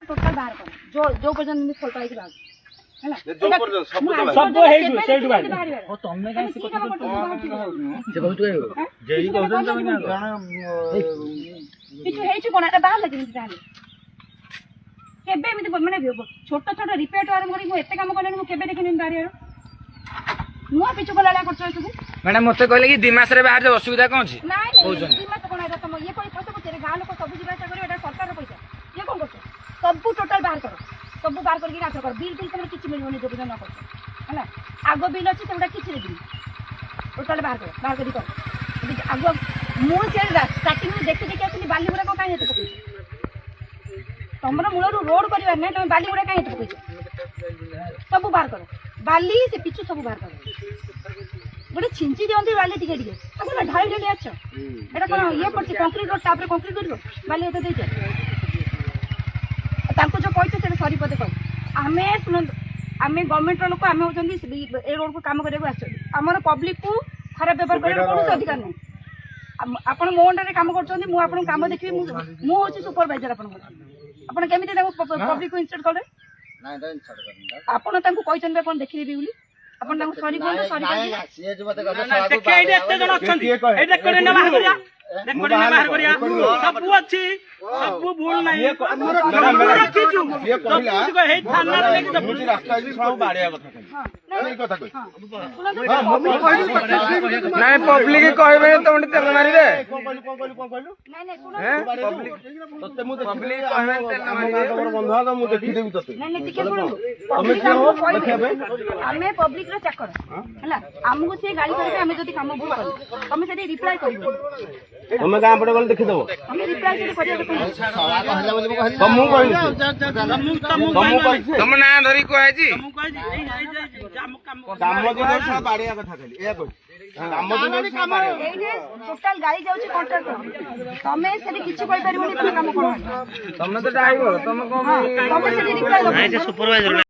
total बाहर कर जो पर्यंत नहीं खोल पाएगी बाहर है ना जो पर्यंत सब सब हेइछु सेठु बाहर ओ तम्मे काई से कथा से कहू तो जेई कहउछन तमे किछु हेइछु कोन एटा बाहर लगे ताले केबे एमिति माने छोट छोट रिपेयर आरंभ करी मु एते काम करले मु केबे देखिनि बाहर नुआ पिछु कोला करछ सब मैडम मते कहले कि 2 मास रे बाहर जे असुविधा कोन छी नहीं नहीं 2 मास कोन एटा तुम ये कोई पैसा पछरे गां लोक सब जीवा करियो एटा सरकार रो पैसा ये कोन करछ सब टोटल बाहर करो सब बाहर करके नाच कर बिल बिल तुम किछि मिलबोनी जो न कर हैला आगो बिल अछि सेटा किछि देबी टोटल बाहर कर आगो मु से स्टार्टिंग में देखि देखि असली बाली गुडा को काई हेते पकई तमरा मूलरू रोड करबा नै तुम बाली गुडा काई हेते पकई सब बाहर करो बाली से पिछु सब बाहर करो गोटे छिंची दियंती बाली टिके टिके अपन ढाई ढाई अच्छा एटा कोन ये पड़छ कंक्रीट रोड तापर कंक्रीट करियो बाली हेते देछ तांको जो कहते से सॉरी पते कह आमे सुन आमे गवर्नमेंट रो लोक आमे होचंदी ए रोड को काम करे को आछो हमर पब्लिक को खराब व्यवहार करे कोनो अधिकार नै आपण मो अंडर काम करछंदी मु आपण काम देखि मु होची सुपरवाइजर आपण केमिते ताको पब्लिक को इंस्टेट करे नाही तो इंस्टेट करन आपण तांको कहचन आपण देखि देबी बोली आपण तांको सॉरी कहतो सॉरी नाही से जो मते कहतो देखे एते जण अछंती एते करे ना बाहर करिया देखो ना बाहर करिया सब अछि सब भूल नाही ये कहला हे थाना रे लेके सब रास्ता जी सब बाड़िया कथा नहीं कथा कह नहीं पब्लिक कहबे तो तेल मारी दे कोन कहलु नहीं नहीं सुनो पब्लिक तते मु पब्लिक कहबे तेल मारी तोर बंधु तो मु देखि देबी तते नहीं नहीं टिके सुनो पब्लिक हमको कहबे हमें पब्लिक रो चक्कर हैला हमको से गाड़ी करके हमें जदी काम भूल कर हमें सेठी रिप्लाई करिवो हमें गां पड़े बोल देखि देबो हमें रिप्लाई से करिया देखो सवा कहला बोली मु कहली हम मु कहली तुम ना धरी कहै छी काम दिन सब बाड़िया कथा खाली ए कह काम दिन सब बाड़िया एइने टोटल गाड़ी जाउची कॉन्ट्रैक्टर तमे सेठी किछु कहि परिबोनी तमे काम करो तुम तो ड्राइवर तुम को तमे सेठी रिप्लाई दो सुपरवाइजर